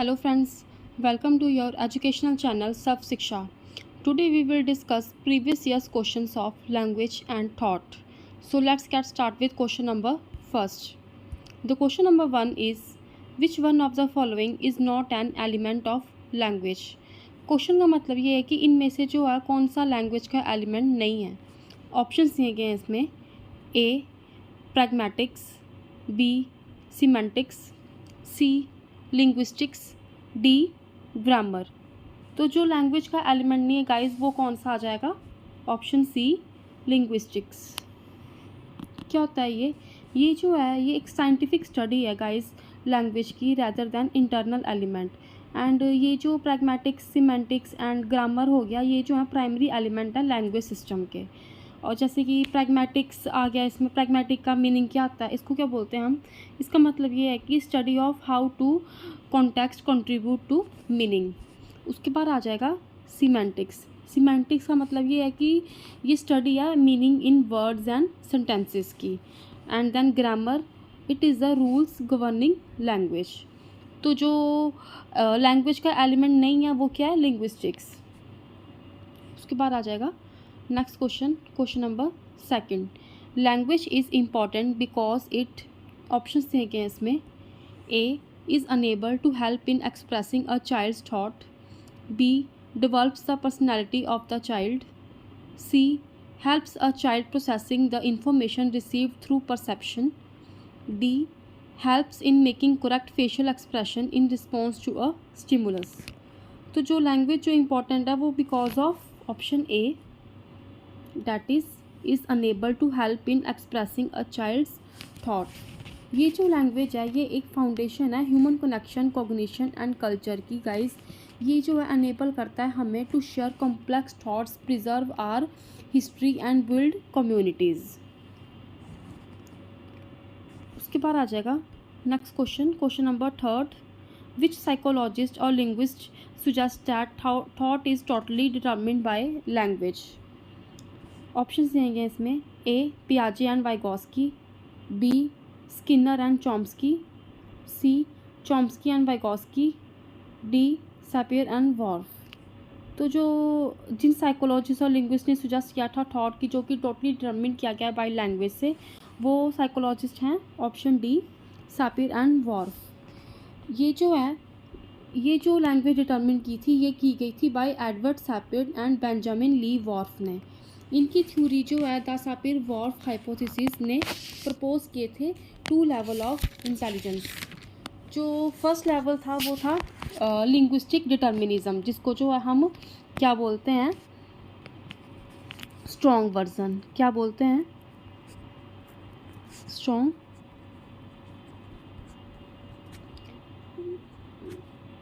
Hello friends, welcome to your educational channel Saf Shiksha. Today we will discuss previous year's questions of language and thought. So let's get started with question number first. The question number 1 is, which one of the following is not an element of language? Question का मतलब ये है कि इनमें से जो है कौन सा लैंग्वेज का एलिमेंट नहीं है. ऑप्शंस दिए गए हैं इसमें. ए प्रैग्मेटिक्स, बी सिमेंटिक्स, सी लिंग्विस्टिक्स, डी ग्रामर. तो जो लैंग्वेज का एलिमेंट नहीं है गाइस वो कौन सा आ जाएगा? Option C linguistics. क्या होता है ये जो है ये एक साइंटिफिक स्टडी है गाइस लैंग्वेज की rather than internal element. And ये जो प्रैग्मेटिक्स, सिमेंटिक्स एंड ग्रामर हो गया ये जो है प्राइमरी एलिमेंट है लैंग्वेज सिस्टम के. और जैसे कि प्रैग्मेटिक्स आ गया, इसमें प्रैग्मेटिक का मीनिंग क्या आता है, इसको क्या बोलते हैं हम? इसका मतलब ये है कि study of how to context contribute to meaning. उसके बाद आ जाएगा सीमेंटिक्स. सीमेंटिक्स का मतलब ये है कि ये स्टडी है meaning in words and sentences की. And then grammar, it is the rules governing language. तो जो लैंग्वेज का एलिमेंट नहीं है वो क्या है? लिंग्विस्टिक्स. उसके बाद आ जाएगा next question number second. Language is important because it, option दिए गए हैं इसमें. ए is unable to help in expressing a child's thought. B develops the personality of the child. C helps a child processing the information received through perception. D helps in making correct facial expression in response to a stimulus. तो जो language जो important है वो because of option A that is enable to help in expressing a child's thought. ये जो language है ये एक फाउंडेशन है human connection, cognition and culture की गाइस. ये जो है अनेबल करता है हमें to share complex thoughts, preserve our history and build communities. उसके बाद आ जाएगा next question number third. Which psychologist और linguist suggest that thought is totally determined by language. Option देंगे इसमें. ए पियाजे and Vygotsky, B Skinner and Chomsky, C Chomsky and Vygotsky, D Sapir and Whorf. तो जो जिन psychologist और linguist ने suggest किया था थॉट की जो कि टोटली डिटरमिन किया गया बाय लैंग्वेज से, वो साइकोलॉजिस्ट हैं option D Sapir and Wharf. ये जो लैंग्वेज डिटरमिन की थी ये की गई थी by Edward Sapir and Benjamin Lee Whorf ने. इनकी थ्योरी जो है द सैपियर वॉर्फ हाइपोथेसिस ने प्रपोज किए थे 2 लेवल ऑफ इंटेलिजेंस. जो फर्स्ट लेवल था वो था लिंग्विस्टिक डिटर्मिनिज्म, जिसको जो है हम क्या बोलते हैं? Strong version. क्या बोलते हैं?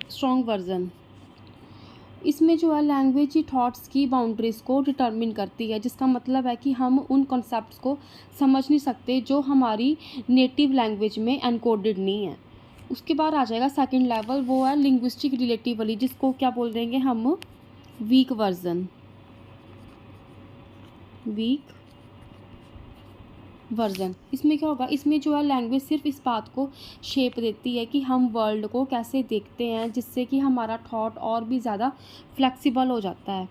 Strong version. इसमें जो है लैंग्वेज ही थॉट्स की बाउंड्रीज़ को डिटर्मिन करती है, जिसका मतलब है कि हम उन कॉन्सेप्ट्स को समझ नहीं सकते जो हमारी नेटिव लैंग्वेज में एनकोडेड नहीं है. उसके बाद आ जाएगा सेकंड लेवल, वो है लिंग्विस्टिक रिलेटिवली, जिसको क्या बोल देंगे हम? Week version. इसमें क्या होगा? इसमें जो है लैंग्वेज सिर्फ इस बात को शेप देती है कि हम वर्ल्ड को कैसे देखते हैं, जिससे कि हमारा थॉट और भी ज़्यादा फ्लेक्सिबल हो जाता है.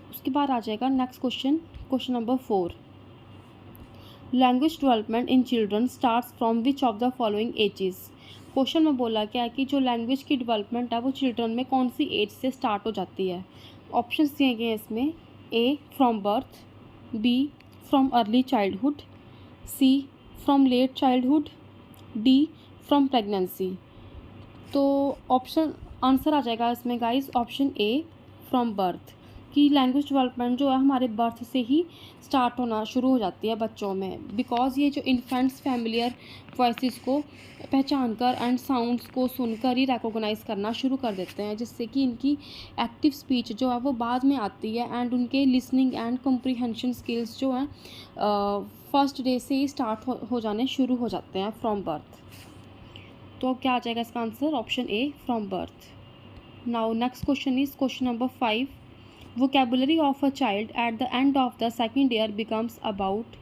उसके बाद आ जाएगा next question number 4. Language development in children starts from which of the following ages. Question में बोला क्या है कि जो लैंग्वेज की डेवलपमेंट है वो चिल्ड्रन में कौन सी एज से स्टार्ट हो जाती है. ऑप्शन दिए गए हैं इसमें. A from birth, B from early childhood, C from late childhood, D from pregnancy. तो ऑप्शन आंसर आ जाएगा इसमें guys option A from birth. कि लैंग्वेज डेवलपमेंट जो है हमारे बर्थ से ही स्टार्ट होना शुरू हो जाती है बच्चों में, बिकॉज ये जो इन्फेंट्स फैमिलियर वॉइसेस को पहचान कर एंड साउंड्स को सुनकर ही रिकॉग्नाइज करना शुरू कर देते हैं, जिससे कि इनकी एक्टिव स्पीच जो है वो बाद में आती है. एंड उनके लिसनिंग एंड कॉम्प्रीहेंशन स्किल्स जो हैं फर्स्ट डे से ही स्टार्ट हो जाने शुरू हो जाते हैं फ्रॉम बर्थ. तो क्या आ जाएगा इसका answer? Option A from birth. Now next question number 5. Vocabulary of a child at the end of the second year becomes about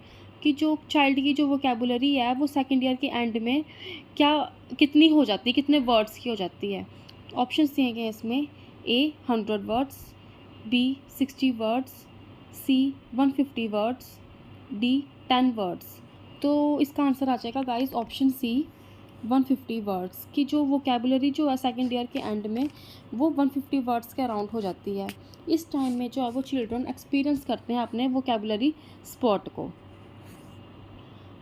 कि जो चाइल्ड की जो वोकेबुलरी है वो सेकेंड ईयर के एंड में कितनी हो जाती है, कितने वर्ड्स की हो जाती है। ऑप्शन दिए गए इसमें A 100 words, B 60 words, C 150 words, D 10 words. तो इसका आंसर आ जाएगा गाइस ऑप्शन C 150 वर्ड्स की जो वोकेबुलरी जो है सेकेंड ईयर के एंड में वो 150 वर्ड्स के अराउंड हो जाती है। इस टाइम में जो है वो चिल्ड्रन एक्सपीरियंस करते हैं अपने वोकेबुलरी स्पॉट को।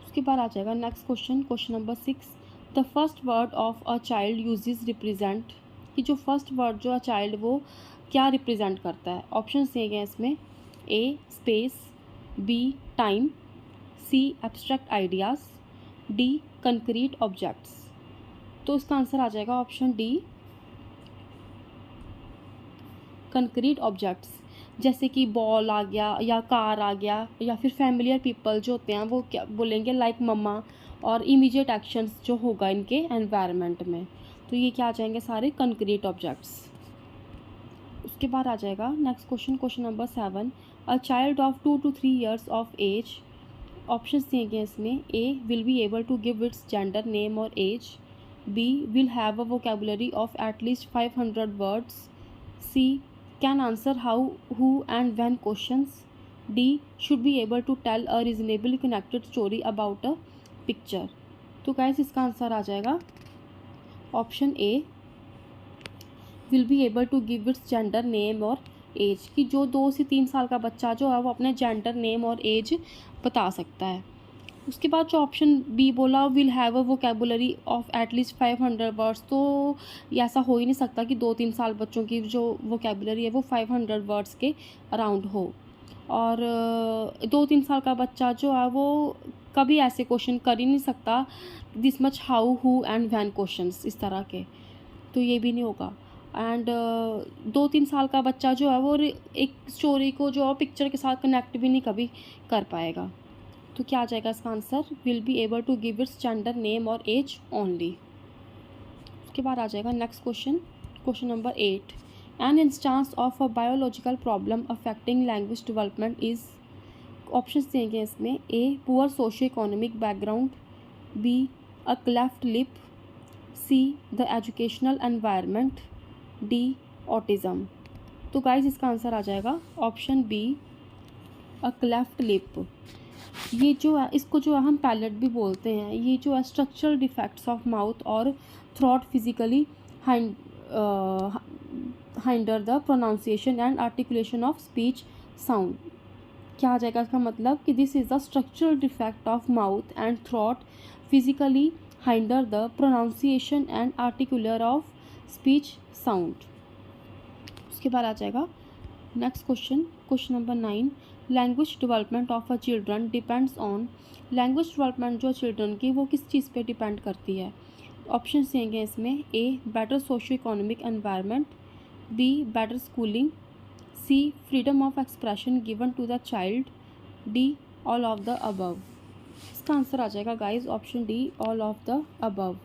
उसके बाद आ जाएगा next question, question number 6। The first word of a child uses represent कि जो फर्स्ट वर्ड जो है चाइल्ड वो क्या रिप्रेजेंट करता है। ऑप्शन दिए गए इसमें A space, B time, C abstract ideas, D concrete objects. तो इसका आंसर आ जाएगा ऑप्शन D कंक्रीट ऑब्जेक्ट्स। जैसे कि बॉल आ गया या कार आ गया या फिर फैमिलियर पीपल जो होते हैं वो क्या बोलेंगे लाइक मम्मा, और इमीडिएट एक्शंस जो होगा इनके एनवायरनमेंट में। तो ये क्या आ जाएंगे सारे कंक्रीट ऑब्जेक्ट्स। उसके बाद आ जाएगा next question, question number 7। A child of 2 to 3 years of age. Options दिए गए इसमें A will be able to give its gender name और age, B will have a vocabulary of at least 500 words, C can answer how, who and when questions, D should be able to tell a reasonably connected story about a picture. तो guys इसका answer आ जाएगा option A will be able to give its gender name और age कि जो 2 से 3 साल का बच्चा जो है वो अपने जेंडर नेम और एज बता सकता है। उसके बाद जो ऑप्शन बी बोला will have a vocabulary of at least 500 words, तो ये ऐसा हो ही नहीं सकता कि 2-3 साल बच्चों की जो वोकेबुलरी है वो 500 वर्ड्स के अराउंड हो। और 2-3 साल का बच्चा जो है वो कभी ऐसे क्वेश्चन कर ही नहीं सकता this much how, who and when questions इस तरह के, तो ये भी नहीं होगा। एंड 2-3 साल का बच्चा जो है वो एक स्टोरी को जो है पिक्चर के साथ कनेक्ट भी नहीं कभी कर पाएगा। तो क्या आ जाएगा इसका answer will be able to give its gender name और एज ओनली। उसके बाद आ जाएगा next question, question number 8। An instance of a biological problem affecting language development is. Options देंगे इसमें A poor socio economic background, B a cleft lip, C the educational environment, D autism. तो guys इसका answer आ जाएगा option B a cleft lip. ये जो है इसको जो है हम पैलेट भी बोलते हैं। ये जो है स्ट्रक्चरल डिफेक्ट्स ऑफ माउथ और throat physically hinder the pronunciation and articulation of speech sound. क्या आ जाएगा इसका मतलब कि this is the structural defect of mouth and throat physically hinder the pronunciation and articular of speech sound. उसके बाद आ जाएगा next question, question number 9। Language development of a children depends on. Language development जो children की वो किस चीज़ पे depend करती है। ऑप्शन देंगे इसमें A better socio economic environment, B better schooling, C freedom of expression given to the child, D all of the above. इसका आंसर आ जाएगा guys option D all of the above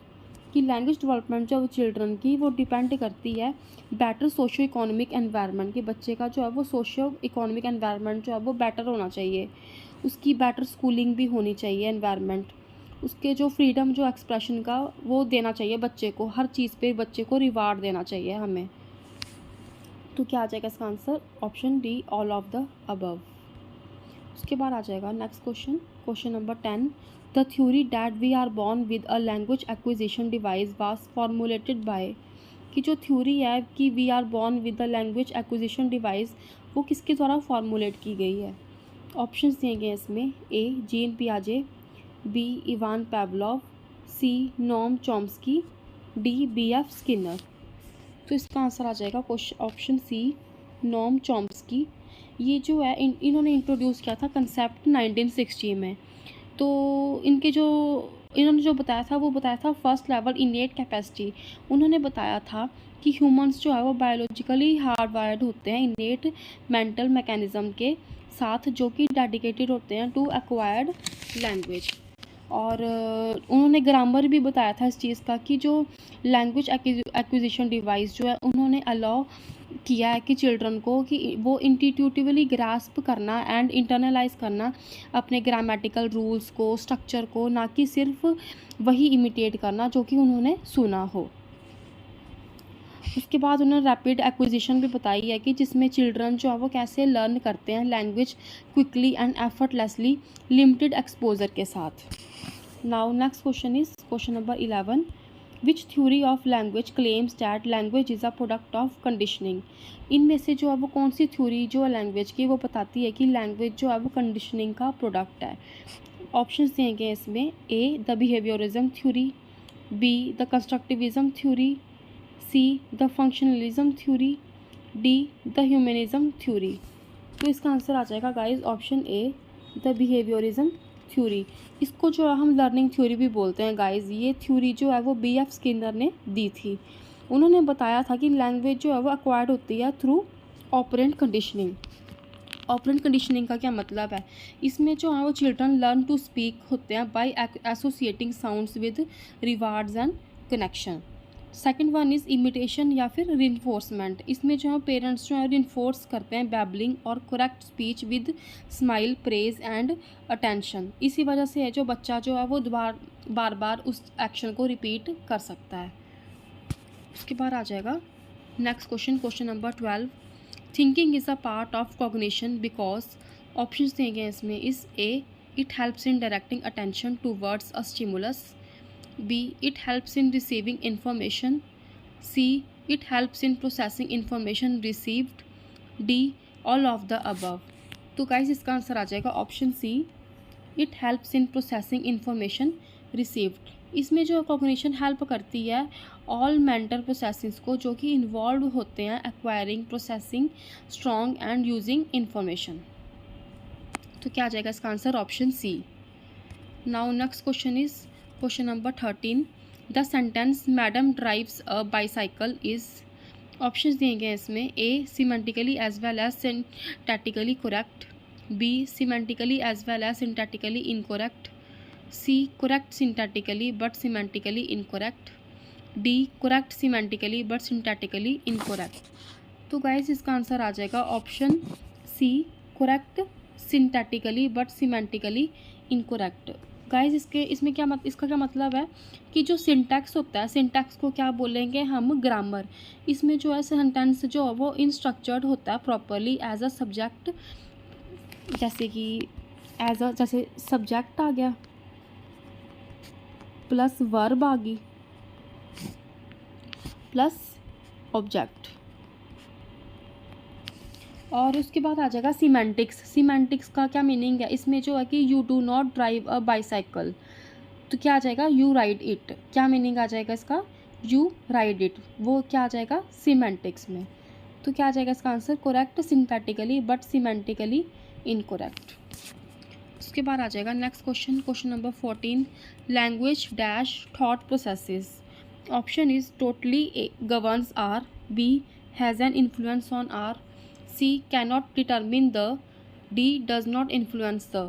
कि language development जो children की वो depend करती है better socio economic environment कि बच्चे का जो है वो सोशो इकोनॉमिक एनवायरनमेंट जो है वो बेटर होना चाहिए, उसकी बेटर स्कूलिंग भी होनी चाहिए एनवायरनमेंट, उसके जो फ्रीडम जो एक्सप्रेशन का वो देना चाहिए बच्चे को, हर चीज़ पे बच्चे को रिवार्ड देना चाहिए हमें। तो क्या आ जाएगा इसका answer option D all of the above. उसके बाद आ जाएगा next question, question number 10। The theory that we are born with a language acquisition device was formulated by कि जो थ्योरी है कि we are born with the language acquisition device वो किसके द्वारा फॉर्मुलेट की गई है। ऑप्शंस दिए गए इसमें A जीन पियाजे, B Ivan Pavlov, C Noam Chomsky, D B.F. Skinner. तो इसका आंसर आ जाएगा ऑप्शन C नोम चॉम्स्की। ये जो है इन्होंने इंट्रोड्यूस किया था कंसेप्ट 1960 में। तो इन्होंने जो बताया था वो बताया था फर्स्ट लेवल इनेट कैपेसिटी। उन्होंने बताया था कि ह्यूमंस जो है वो बायोलॉजिकली हार्डवायर्ड होते हैं इनेट मेंटल मैकेनिज्म के साथ जो कि डेडिकेटेड होते हैं टू एक्वायर्ड लैंग्वेज। और उन्होंने ग्रामर भी बताया था इस चीज़ का कि जो लैंग्वेज एक्विजिशन डिवाइस जो है उन्होंने अलाउ किया है कि चिल्ड्रन को कि वो इंट्यूटिवली ग्रास्प करना एंड इंटरनलाइज करना अपने ग्रामेटिकल रूल्स को, स्ट्रक्चर को, ना कि सिर्फ वही इमिटेट करना जो कि उन्होंने सुना हो। उसके बाद उन्होंने रैपिड एक्विजिशन भी बताई है कि जिसमें चिल्ड्रन जो है वो कैसे लर्न करते हैं language quickly and effortlessly limited exposure के साथ। Now next question is question number 11। Which theory of language claims that language is a product of conditioning. इनमें से जो है वो कौन सी थ्योरी जो है लैंग्वेज की वो बताती है कि लैंग्वेज जो है वो कंडीशनिंग का प्रोडक्ट है। ऑप्शंस दिए गए इसमें, A the behaviourism theory, B the constructivism theory, C the functionalism theory, D the humanism theory. तो इसका आंसर आ जाएगा guys option A the behaviourism theory. इसको जो है हम लर्निंग थ्योरी भी बोलते हैं गाइस। ये थ्योरी जो है वो B.F. स्किनर ने दी थी। उन्होंने बताया था कि लैंग्वेज जो है वो एक्वायर्ड होती है through operant conditioning. Operant conditioning का क्या मतलब है, इसमें जो है वो चिल्ड्रन लर्न टू स्पीक होते हैं by associating sounds with rewards and connection. Second one is imitation या फिर रिइंफोर्समेंट। इसमें जो है पेरेंट्स जो है रिइंफोर्स करते हैं बैबलिंग और correct speech with smile, praise and attention. इसी वजह से है जो बच्चा जो है वो बार बार उस एक्शन को रिपीट कर सकता है। उसके बाद आ जाएगा next question, question number 12। Thinking is a part of cognition because. Options दिए गए इसमें is a it helps in directing attention towards a stimulus, B it helps in receiving information, C it helps in processing information received, D all of the above। तो guys इसका answer आ जाएगा option see it helps in processing information received. इसमें जो cognition help करती है all mental processings को जो कि इन्वॉल्व होते हैं acquiring, processing, strong and using information. तो क्या आ जाएगा इसका answer option C. Now next question is question number 13। The sentence madam drives a bicycle is. Options दिए गए इसमें, A semantically as well as syntactically correct, B semantically as well as syntactically incorrect, C correct syntactically but semantically incorrect, D correct semantically but syntactically incorrect. तो guys इसका answer आ जाएगा option C correct syntactically but semantically incorrect. Guys इसमें इसका क्या मतलब है कि जो सिंटैक्स होता है, सिंटैक्स को क्या बोलेंगे हम, ग्रामर। इसमें जो है सेंटेंस जो है वो इनस्ट्रक्चर्ड होता है प्रॉपरली एज अ सब्जेक्ट, जैसे कि जैसे सब्जेक्ट आ गया प्लस वर्ब आ गई प्लस ऑब्जेक्ट। और उसके बाद आ जाएगा सीमेंटिक्स। सीमेंटिक्स का क्या मीनिंग है, इसमें जो है कि you do not drive a bicycle, तो क्या आ जाएगा यू राइड इट। क्या मीनिंग आ जाएगा इसका, यू राइड इट, वो क्या आ जाएगा सीमेंटिक्स में। तो क्या आ जाएगा इसका answer correct synthetically but semantically incorrect. उसके बाद आ जाएगा next question, question number 14। Language dash thought processes. Option is totally governs our, B has an influence on our, C cannot determine the, D does not influence the।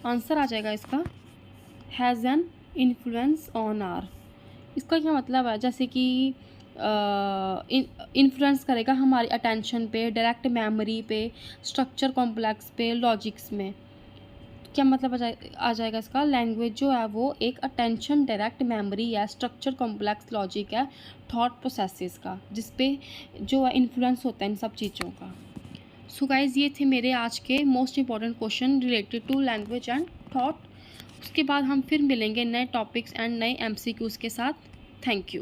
Answer आ जाएगा इसका has an influence on our. इसका क्या मतलब है, जैसे कि influence करेगा हमारी अटेंशन पे, डायरेक्ट मेमोरी पे, स्ट्रक्चर कॉम्प्लेक्स पे, लॉजिक्स में। क्या मतलब आ जाएगा इसका, लैंग्वेज जो है वो एक अटेंशन, डायरेक्ट मेमोरी या स्ट्रक्चर कॉम्प्लेक्स लॉजिक है थॉट प्रोसेसेस का, जिसपे जो है इन्फ्लुएंस होता है इन सब चीज़ों का। सो गाइज ये थे मेरे आज के most important question related to language and thought. उसके बाद हम फिर मिलेंगे नए टॉपिक्स एंड नए MCQs के साथ। Thank you.